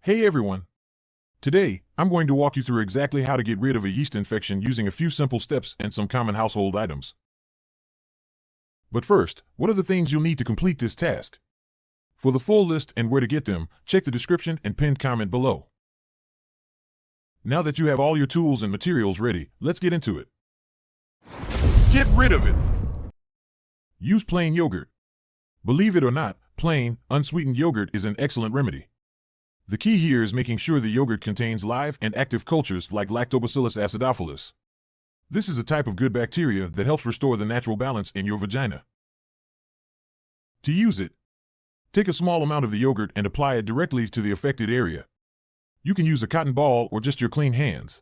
Hey everyone! Today, I'm going to walk you through exactly how to get rid of a yeast infection using a few simple steps and some common household items. But first, what are the things you'll need to complete this task? For the full list and where to get them, check the description and pinned comment below. Now that you have all your tools and materials ready, let's get into it. Get rid of it! Use plain yogurt. Believe it or not, plain, unsweetened yogurt is an excellent remedy. The key here is making sure the yogurt contains live and active cultures like Lactobacillus acidophilus. This is a type of good bacteria that helps restore the natural balance in your vagina. To use it, take a small amount of the yogurt and apply it directly to the affected area. You can use a cotton ball or just your clean hands.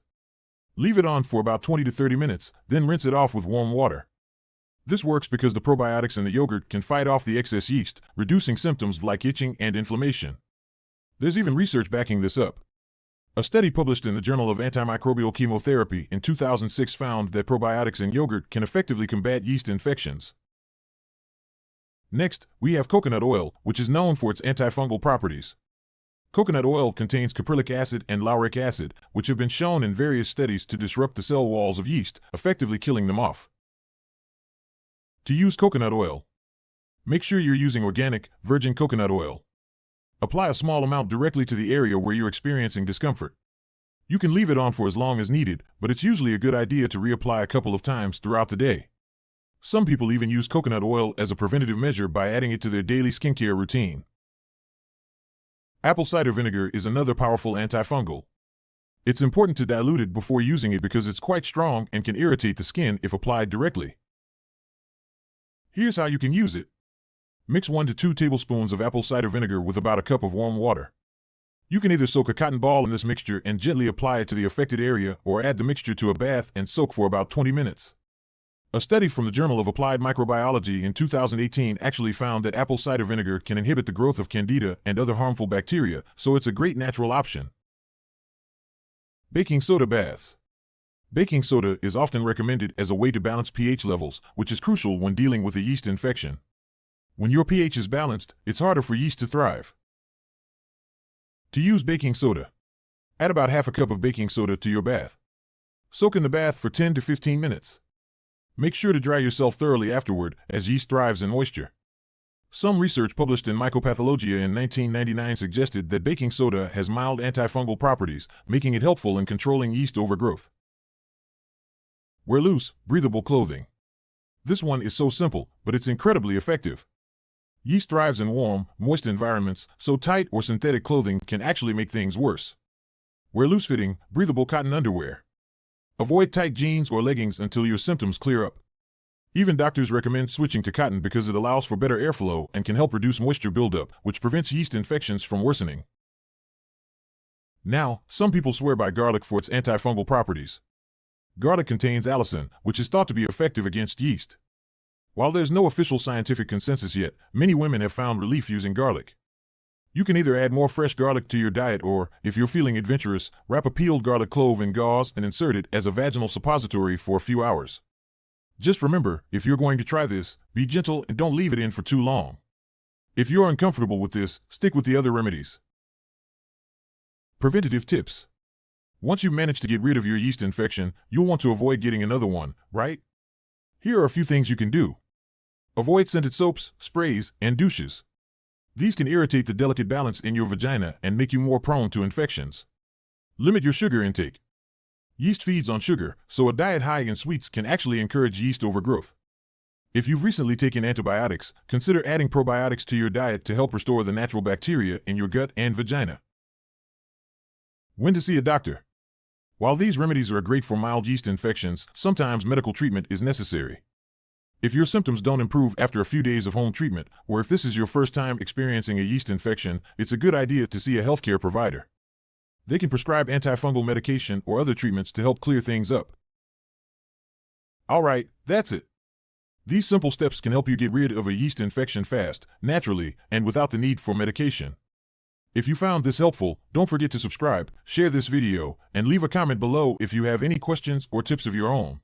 Leave it on for about 20 to 30 minutes, then rinse it off with warm water. This works because the probiotics in the yogurt can fight off the excess yeast, reducing symptoms like itching and inflammation. There's even research backing this up. A study published in the Journal of Antimicrobial Chemotherapy in 2006 found that probiotics in yogurt can effectively combat yeast infections. Next, we have coconut oil, which is known for its antifungal properties. Coconut oil contains caprylic acid and lauric acid, which have been shown in various studies to disrupt the cell walls of yeast, effectively killing them off. To use coconut oil, make sure you're using organic, virgin coconut oil. Apply a small amount directly to the area where you're experiencing discomfort. You can leave it on for as long as needed, but it's usually a good idea to reapply a couple of times throughout the day. Some people even use coconut oil as a preventative measure by adding it to their daily skincare routine. Apple cider vinegar is another powerful antifungal. It's important to dilute it before using it because it's quite strong and can irritate the skin if applied directly. Here's how you can use it. Mix 1 to 2 tablespoons of apple cider vinegar with about a cup of warm water. You can either soak a cotton ball in this mixture and gently apply it to the affected area or add the mixture to a bath and soak for about 20 minutes. A study from the Journal of Applied Microbiology in 2018 actually found that apple cider vinegar can inhibit the growth of candida and other harmful bacteria, so it's a great natural option. Baking soda baths. Baking soda is often recommended as a way to balance pH levels, which is crucial when dealing with a yeast infection. When your pH is balanced, it's harder for yeast to thrive. To use baking soda, add about half a cup of baking soda to your bath. Soak in the bath for 10 to 15 minutes. Make sure to dry yourself thoroughly afterward, as yeast thrives in moisture. Some research published in Mycopathologia in 1999 suggested that baking soda has mild antifungal properties, making it helpful in controlling yeast overgrowth. Wear loose, breathable clothing. This one is so simple, but it's incredibly effective. Yeast thrives in warm, moist environments, so tight or synthetic clothing can actually make things worse. Wear loose-fitting, breathable cotton underwear. Avoid tight jeans or leggings until your symptoms clear up. Even doctors recommend switching to cotton because it allows for better airflow and can help reduce moisture buildup, which prevents yeast infections from worsening. Now, some people swear by garlic for its antifungal properties. Garlic contains allicin, which is thought to be effective against yeast. While there's no official scientific consensus yet, many women have found relief using garlic. You can either add more fresh garlic to your diet or, if you're feeling adventurous, wrap a peeled garlic clove in gauze and insert it as a vaginal suppository for a few hours. Just remember, if you're going to try this, be gentle and don't leave it in for too long. If you're uncomfortable with this, stick with the other remedies. Preventative tips. Once you've managed to get rid of your yeast infection, you'll want to avoid getting another one, right? Here are a few things you can do. Avoid scented soaps, sprays, and douches. These can irritate the delicate balance in your vagina and make you more prone to infections. Limit your sugar intake. Yeast feeds on sugar, so a diet high in sweets can actually encourage yeast overgrowth. If you've recently taken antibiotics, consider adding probiotics to your diet to help restore the natural bacteria in your gut and vagina. When to see a doctor. While these remedies are great for mild yeast infections, sometimes medical treatment is necessary. If your symptoms don't improve after a few days of home treatment, or if this is your first time experiencing a yeast infection, it's a good idea to see a healthcare provider. They can prescribe antifungal medication or other treatments to help clear things up. Alright, that's it. These simple steps can help you get rid of a yeast infection fast, naturally, and without the need for medication. If you found this helpful, don't forget to subscribe, share this video, and leave a comment below if you have any questions or tips of your own.